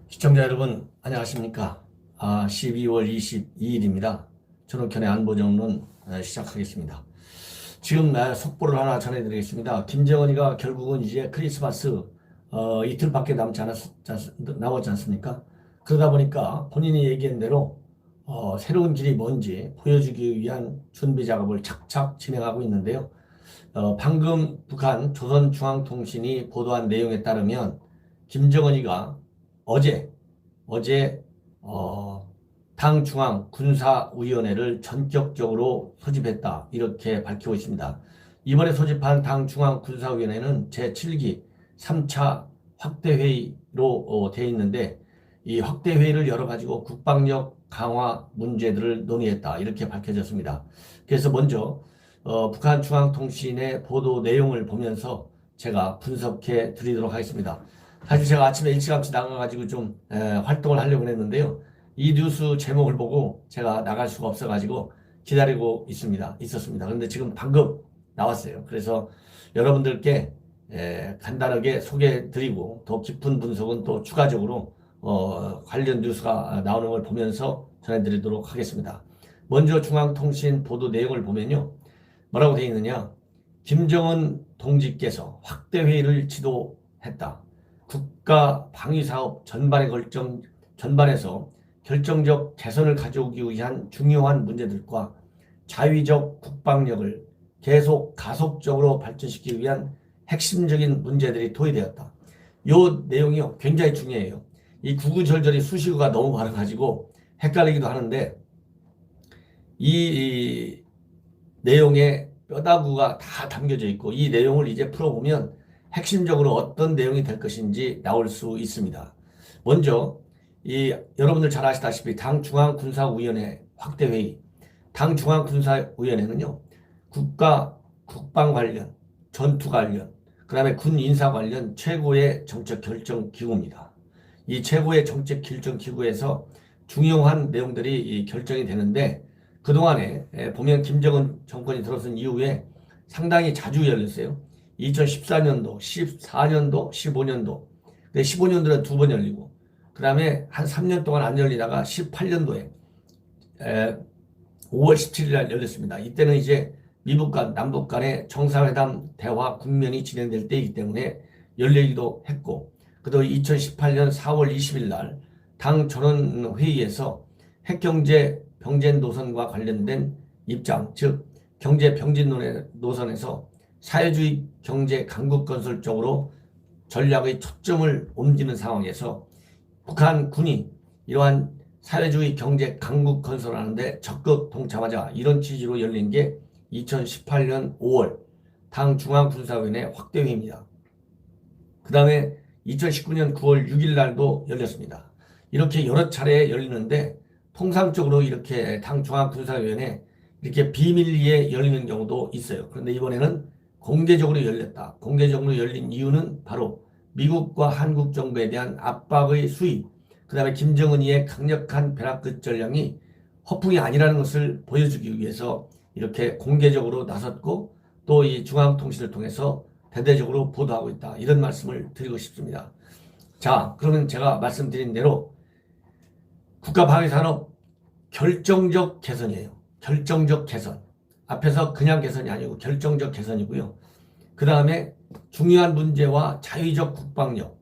시청자 여러분 안녕하십니까. 12월 22일입니다. 전옥현의 안보정론 시작하겠습니다. 지금 속보를 하나 전해드리겠습니다. 김정은이가 결국은 이제 크리스마스 이틀밖에 남지 않습니까? 그러다 보니까 본인이 얘기한 대로 새로운 길이 뭔지 보여주기 위한 준비 작업을 착착 진행하고 있는데요. 방금 북한 조선중앙통신이 보도한 내용에 따르면 김정은이가 어제 당 중앙 군사위원회를 전격적으로 소집했다 이렇게 밝히고 있습니다. 이번에 소집한 당 중앙 군사위원회는 제7기 3차 확대회의로 되어 있는데 이 확대회의를 열어가지고 국방력 강화 문제들을 논의했다 이렇게 밝혀졌습니다. 그래서 먼저 북한 중앙통신의 보도 내용을 보면서 제가 분석해 드리도록 하겠습니다. 사실 제가 아침에 일찌감치 나가가지고 좀 활동을 하려고 했는데요. 이 뉴스 제목을 보고 제가 나갈 수가 없어가지고 기다리고 있었습니다. 그런데 지금 방금 나왔어요. 그래서 여러분들께 간단하게 소개해드리고 더 깊은 분석은 또 추가적으로 관련 뉴스가 나오는 걸 보면서 전해드리도록 하겠습니다. 먼저 중앙통신 보도 내용을 보면요. 뭐라고 되어 있느냐. 김정은 동지께서 확대회의를 지도했다. 국가 방위사업 전반에서 결정적 개선을 가져오기 위한 중요한 문제들과 자위적 국방력을 계속 가속적으로 발전시키기 위한 핵심적인 문제들이 토의되었다. 이 내용이 굉장히 중요해요. 이 구구절절히 수식어가 너무 많아가지고 헷갈리기도 하는데 이 내용에 뼈다구가 다 담겨져 있고 이 내용을 이제 풀어보면 핵심적으로 어떤 내용이 될 것인지 나올 수 있습니다. 먼저 여러분들 잘 아시다시피 당 중앙군사위원회 확대회의, 당 중앙군사위원회는요. 국가 국방 관련, 전투 관련, 그 다음에 군 인사 관련 최고의 정책 결정 기구입니다. 이 최고의 정책 결정 기구에서 중요한 내용들이 결정이 되는데 그동안에 보면 김정은 정권이 들어선 이후에 상당히 자주 열렸어요. 2014년도, 14년도, 15년도. 15년도는 2번 열리고, 그 다음에 한 3년 동안 안 열리다가 18년도에 5월 17일 날 열렸습니다. 이때는 이제 미국 간, 남북 간의 정상회담 대화 국면이 진행될 때이기 때문에 열리기도 했고, 그리고 2018년 4월 20일 날 당 전원회의에서 핵경제 병진 노선과 관련된 입장, 즉 경제 병진 노선에서 사회주의 경제 강국 건설 쪽으로 전략의 초점을 옮기는 상황에서 북한 군이 이러한 사회주의 경제 강국 건설하는데 적극 동참하자 이런 취지로 열린 게 2018년 5월 당 중앙군사위원회 확대회의입니다. 그 다음에 2019년 9월 6일 날도 열렸습니다. 이렇게 여러 차례 열리는데 통상적으로 이렇게 당 중앙군사위원회 이렇게 비밀리에 열리는 경우도 있어요. 그런데 이번에는 공개적으로 열렸다. 공개적으로 열린 이유는 바로 미국과 한국 정부에 대한 압박의 수위, 그 다음에 김정은이의 강력한 벼락끝 전략이 허풍이 아니라는 것을 보여주기 위해서 이렇게 공개적으로 나섰고 또 이 중앙통신을 통해서 대대적으로 보도하고 있다. 이런 말씀을 드리고 싶습니다. 자, 그러면 제가 말씀드린 대로 국가방위산업 결정적 개선이에요. 결정적 개선. 앞에서 그냥 개선이 아니고 결정적 개선이고요. 그 다음에 중요한 문제와 자위적 국방력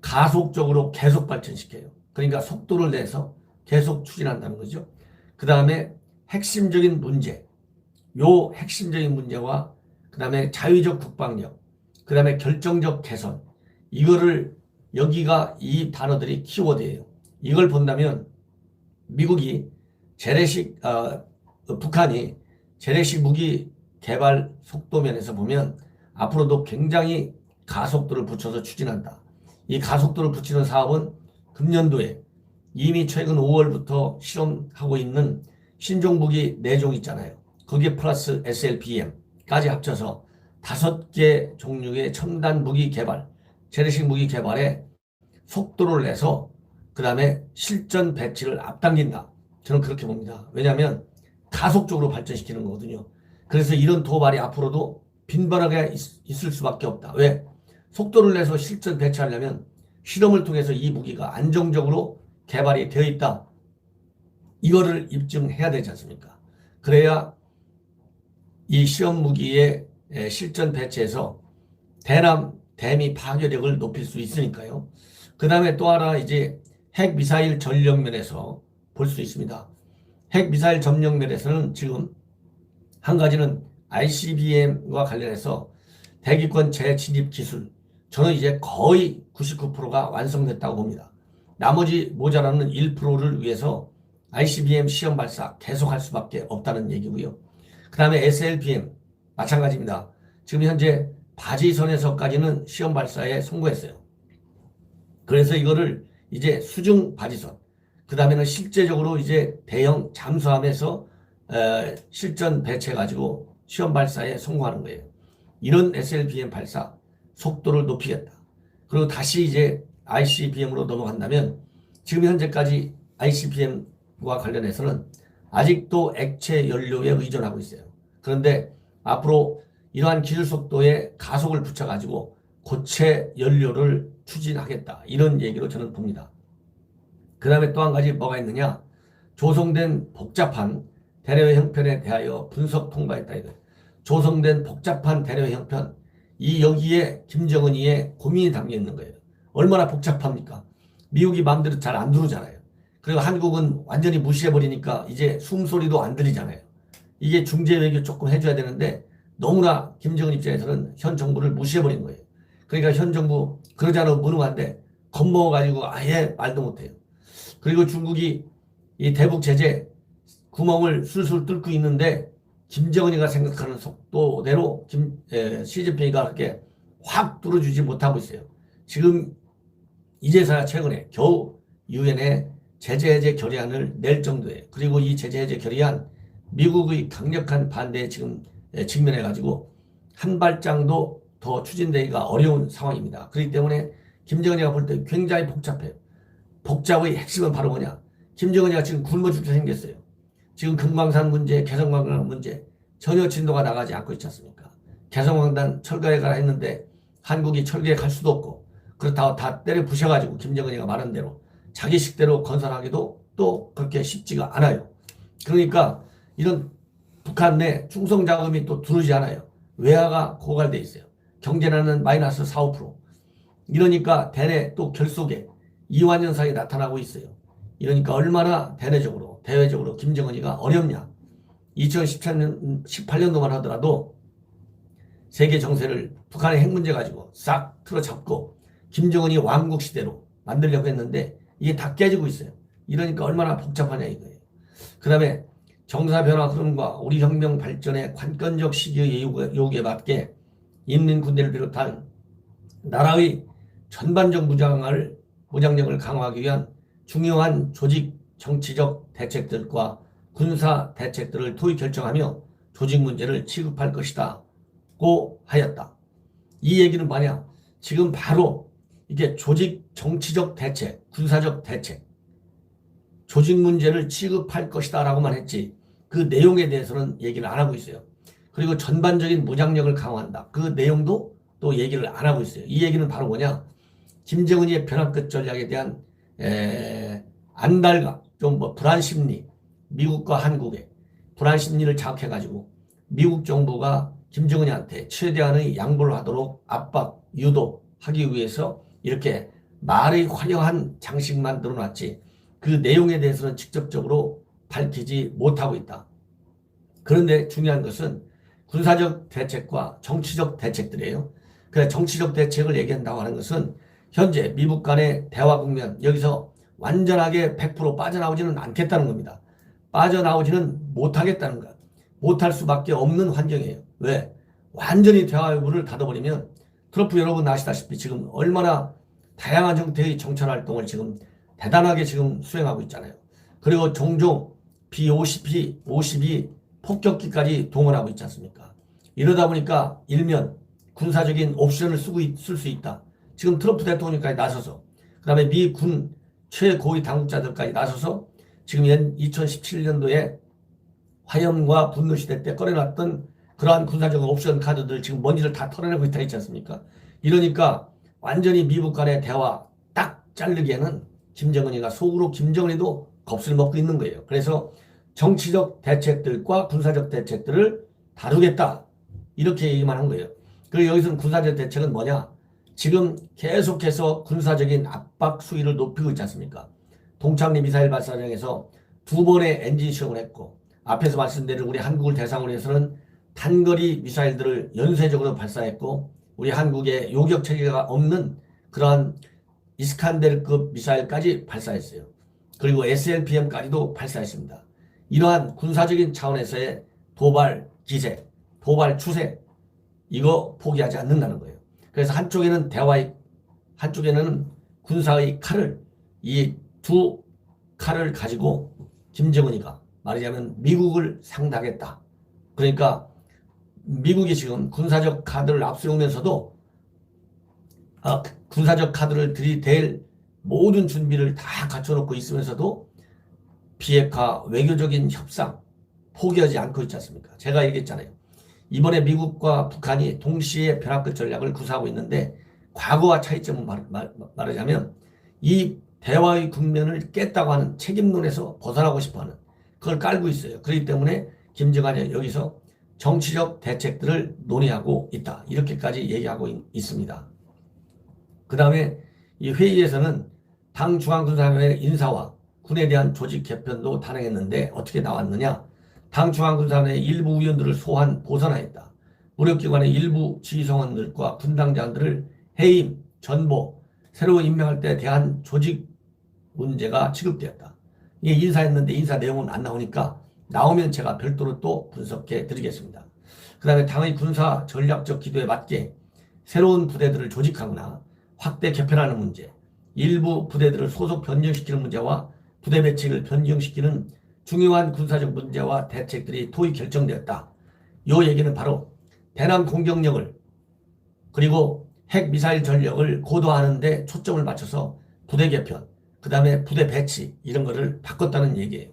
가속적으로 계속 발전시켜요. 그러니까 속도를 내서 계속 추진한다는 거죠. 그 다음에 핵심적인 문제, 요 핵심적인 문제와 그 다음에 자위적 국방력, 그 다음에 결정적 개선, 이거를 여기가 이 단어들이 키워드예요. 이걸 본다면 미국이 북한이 재래식 무기 개발 속도 면에서 보면 앞으로도 굉장히 가속도를 붙여서 추진한다. 이 가속도를 붙이는 사업은 금년도에 이미 최근 5월부터 실험하고 있는 신종무기 4종 있잖아요. 거기에 플러스 SLBM까지 합쳐서 5개 종류의 첨단 무기 개발, 재래식 무기 개발에 속도를 내서 그 다음에 실전 배치를 앞당긴다. 저는 그렇게 봅니다. 왜냐하면 가속적으로 발전시키는 거거든요. 그래서 이런 도발이 앞으로도 빈번하게 있을 수밖에 없다. 왜? 속도를 내서 실전 배치하려면 실험을 통해서 이 무기가 안정적으로 개발이 되어 있다. 이거를 입증해야 되지 않습니까? 그래야 이 시험 무기의 실전 배치에서 대남, 대미 파괴력을 높일 수 있으니까요. 그 다음에 또 하나 이제 핵미사일 전력 면에서 볼 수 있습니다. 핵미사일 전력 면에서는 지금 한 가지는 ICBM과 관련해서 대기권 재진입 기술, 저는 이제 거의 99%가 완성됐다고 봅니다. 나머지 모자라는 1%를 위해서 ICBM 시험 발사 계속할 수밖에 없다는 얘기고요. 그 다음에 SLBM 마찬가지입니다. 지금 현재 바지선에서까지는 시험 발사에 성공했어요. 그래서 이거를 이제 수중 바지선, 그 다음에는 실제적으로 이제 대형 잠수함에서 실전 배치해가지고 시험 발사에 성공하는 거예요. 이런 SLBM 발사 속도를 높이겠다. 그리고 다시 이제 ICBM으로 넘어간다면 지금 현재까지 ICBM과 관련해서는 아직도 액체 연료에 의존하고 있어요. 그런데 앞으로 이러한 기술 속도에 가속을 붙여가지고 고체 연료를 추진하겠다. 이런 얘기로 저는 봅니다. 그 다음에 또 한 가지 뭐가 있느냐. 조성된 복잡한 대내외 형편에 대하여 분석 통과했다. 이거. 조성된 복잡한 대내외 형편. 여기에 김정은이의 고민이 담겨 있는 거예요. 얼마나 복잡합니까? 미국이 마음대로 잘 안 들어오잖아요. 그리고 한국은 완전히 무시해버리니까 이제 숨소리도 안 들리잖아요. 이게 중재 외교 조금 해줘야 되는데 너무나 김정은 입장에서는 현 정부를 무시해버린 거예요. 그러니까 현 정부 그러지 않으면 무능한데 겁먹어가지고 아예 말도 못해요. 그리고 중국이 이 대북 제재 구멍을 술술 뚫고 있는데 김정은이가 생각하는 속도대로 시진핑이가 그렇게 확 뚫어주지 못하고 있어요. 지금 이제서야 최근에 겨우 유엔에 제재 해제 결의안을 낼 정도예요. 그리고 이 제재 해제 결의안 미국의 강력한 반대에 지금 직면해가지고 한 발장도 더 추진되기가 어려운 상황입니다. 그렇기 때문에 김정은이가 볼 때 굉장히 복잡해요. 복잡의 핵심은 바로 뭐냐. 김정은이가 지금 굶어 죽게 생겼어요. 지금 금강산 문제, 개성광단 문제 전혀 진도가 나가지 않고 있지 않습니까? 개성광단 철거해 가라 했는데 한국이 철거해 갈 수도 없고 그렇다고 다 때려 부셔가지고 김정은이가 말한 대로 자기 식대로 건설하기도 또 그렇게 쉽지가 않아요. 그러니까 이런 북한 내 충성 자금이 또 들어오지 않아요. 외화가 고갈돼 있어요. 경제난은 마이너스 4, 5%. 이러니까 대내 또 결속에 이완 현상이 나타나고 있어요. 이러니까 얼마나 대내적으로 대외적으로 김정은이가 어렵냐. 2018년도만 하더라도 세계 정세를 북한의 핵 문제 가지고 싹 틀어잡고 김정은이 왕국 시대로 만들려고 했는데 이게 다 깨지고 있어요. 이러니까 얼마나 복잡하냐 이거예요. 그 다음에 정사 변화 흐름과 우리 혁명 발전의 관건적 시기의 요구에 맞게 인민 군대를 비롯한 나라의 전반적 무장력을 강화하기 위한 중요한 조직 정치적 대책들과 군사 대책들을 토의 결정하며 조직 문제를 취급할 것이다고 하였다. 이 얘기는 뭐냐? 지금 바로 이게 조직 정치적 대책, 군사적 대책, 조직 문제를 취급할 것이다 라고만 했지 그 내용에 대해서는 얘기를 안 하고 있어요. 그리고 전반적인 무장력을 강화한다. 그 내용도 또 얘기를 안 하고 있어요. 이 얘기는 바로 뭐냐? 김정은이의 변화끝 전략에 대한 안달감, 좀 불안 심리, 미국과 한국의 불안 심리를 자극해가지고 미국 정부가 김정은이한테 최대한의 양보를 하도록 압박, 유도하기 위해서 이렇게 말의 화려한 장식만 늘어놨지 그 내용에 대해서는 직접적으로 밝히지 못하고 있다. 그런데 중요한 것은 군사적 대책과 정치적 대책들이에요. 그 정치적 대책을 얘기한다고 하는 것은 현재 미국 간의 대화 국면 여기서 완전하게 100% 빠져나오지는 않겠다는 겁니다. 빠져나오지는 못하겠다는 거야. 못할 수밖에 없는 환경이에요. 왜? 완전히 대화 문을 닫아버리면 트럼프 여러분 아시다시피 지금 얼마나 다양한 형태의 정찰 활동을 지금 대단하게 지금 수행하고 있잖아요. 그리고 종종 B-52 폭격기까지 동원하고 있지 않습니까? 이러다 보니까 일면 군사적인 옵션을 쓸 수 있다. 지금 트럼프 대통령까지 나서서 그 다음에 미 군 최고위 당국자들까지 나서서 지금 2017년도에 화염과 분노시대 때 꺼내놨던 그러한 군사적 옵션 카드들 지금 먼지를 다 털어내고 있다 있지 않습니까? 이러니까 완전히 미국 간의 대화 딱 자르기에는 김정은이가 속으로 김정은이도 겁을 먹고 있는 거예요. 그래서 정치적 대책들과 군사적 대책들을 다루겠다. 이렇게 얘기만 한 거예요. 그리고 여기서는 군사적 대책은 뭐냐? 지금 계속해서 군사적인 압박 수위를 높이고 있지 않습니까? 동창리 미사일 발사장에서 2번의 엔진 시험을 했고, 앞에서 말씀드린 우리 한국을 대상으로 해서는 단거리 미사일들을 연쇄적으로 발사했고, 우리 한국에 요격 체계가 없는 그러한 이스칸데르급 미사일까지 발사했어요. 그리고 SLBM까지도 발사했습니다. 이러한 군사적인 차원에서의 도발 기세, 도발 추세, 이거 포기하지 않는다는 거예요. 그래서 한쪽에는 대화의, 한쪽에는 군사의 칼을, 이 두 칼을 가지고 김정은이가 말하자면 미국을 상대하겠다. 그러니까 미국이 지금 군사적 카드를 앞세우면서도 군사적 카드를 들이댈 모든 준비를 다 갖춰놓고 있으면서도 비핵화 외교적인 협상 포기하지 않고 있지 않습니까? 제가 얘기했잖아요. 이번에 미국과 북한이 동시에 벼랑끝 전략을 구사하고 있는데 과거와 차이점을 말하자면 이 대화의 국면을 깼다고 하는 책임론에서 벗어나고 싶어하는 그걸 깔고 있어요. 그렇기 때문에 김정은이 여기서 정치적 대책들을 논의하고 있다. 이렇게까지 얘기하고 있습니다. 그 다음에 이 회의에서는 당 중앙군사위원회 인사와 군에 대한 조직 개편도 단행했는데 어떻게 나왔느냐? 당 중앙군사위원회 일부 위원들을 소환 보선하였다. 무력기관의 일부 지휘성원들과 분당장들을 해임, 전보, 새로 임명할 때 대한 조직 문제가 취급되었다. 이게 인사했는데 인사 내용은 안 나오니까 나오면 제가 별도로 또 분석해 드리겠습니다. 그 다음에 당의 군사 전략적 기도에 맞게 새로운 부대들을 조직하거나 확대 개편하는 문제, 일부 부대들을 소속 변경시키는 문제와 부대 배치를 변경시키는 중요한 군사적 문제와 대책들이 토의 결정되었다. 이 얘기는 바로 대남 공격력을 그리고 핵 미사일 전력을 고도화하는 데 초점을 맞춰서 부대 개편, 그 다음에 부대 배치 이런 거를 바꿨다는 얘기예요.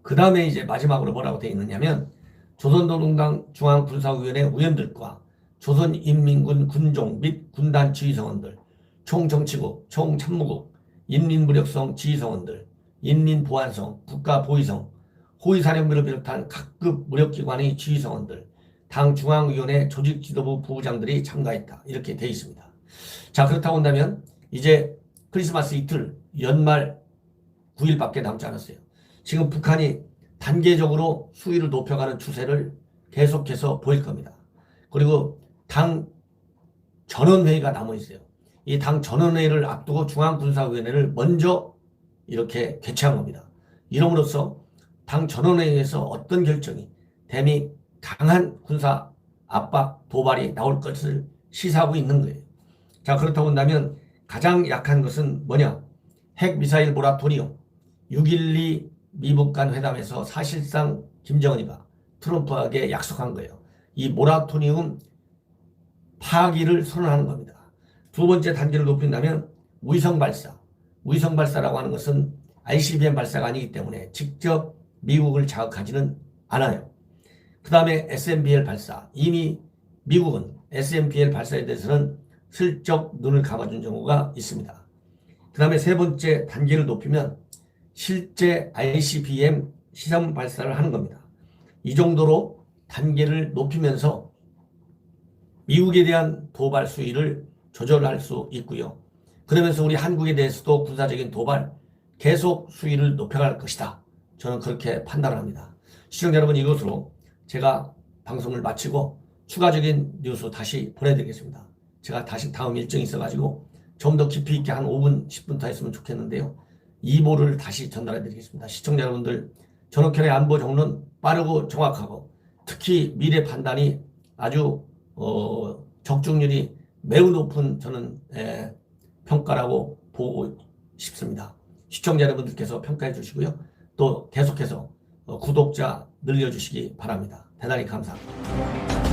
그 다음에 이제 마지막으로 뭐라고 되어 있느냐면 조선노동당 중앙군사위원회 위원들과 조선인민군 군종 및 군단 지휘성원들, 총정치국, 총참모국, 인민무력성 지휘성원들, 인민보안성, 국가보위성, 호위사령부를 비롯한 각급 무력기관의 지휘성원들, 당 중앙위원회 조직지도부 부부장들이 참가했다. 이렇게 되어 있습니다. 자, 그렇다고 한다면 이제 크리스마스 이틀, 연말 9일밖에 남지 않았어요. 지금 북한이 단계적으로 수위를 높여가는 추세를 계속해서 보일 겁니다. 그리고 당 전원회의가 남아있어요. 이 당 전원회의를 앞두고 중앙군사위원회를 먼저 이렇게 개최한 겁니다. 이름으로써 당 전원회의에서 어떤 결정이 대미 강한 군사 압박 도발이 나올 것을 시사하고 있는 거예요. 자, 그렇다고 한다면 가장 약한 것은 뭐냐? 핵미사일 모라토리움 6.12 미북 간 회담에서 사실상 김정은이가 트럼프에게 약속한 거예요. 이 모라토리움 파기를 선언하는 겁니다. 두 번째 단계를 높인다면 위성 발사. 위성 발사라고 하는 것은 ICBM 발사가 아니기 때문에 직접 미국을 자극하지는 않아요. 그 다음에 SMBL 발사. 이미 미국은 SMBL 발사에 대해서는 슬쩍 눈을 감아준 경우가 있습니다. 그 다음에 세 번째 단계를 높이면 실제 ICBM 시험 발사를 하는 겁니다. 이 정도로 단계를 높이면서 미국에 대한 도발 수위를 조절할 수 있고요. 그러면서 우리 한국에 대해서도 군사적인 도발 계속 수위를 높여갈 것이다. 저는 그렇게 판단을 합니다. 시청자 여러분, 이것으로 제가 방송을 마치고 추가적인 뉴스 다시 보내드리겠습니다. 제가 다시 다음 일정이 있어가지고 좀 더 깊이 있게 한 5분, 10분 더 했으면 좋겠는데요. 2보를 다시 전달해드리겠습니다. 시청자 여러분들, 전옥현의 안보 정론 빠르고 정확하고 특히 미래 판단이 아주 적중률이 매우 높은 저는 평가라고 보고 싶습니다. 시청자 여러분들께서 평가해 주시고요. 또 계속해서 구독자 늘려주시기 바랍니다. 대단히 감사합니다.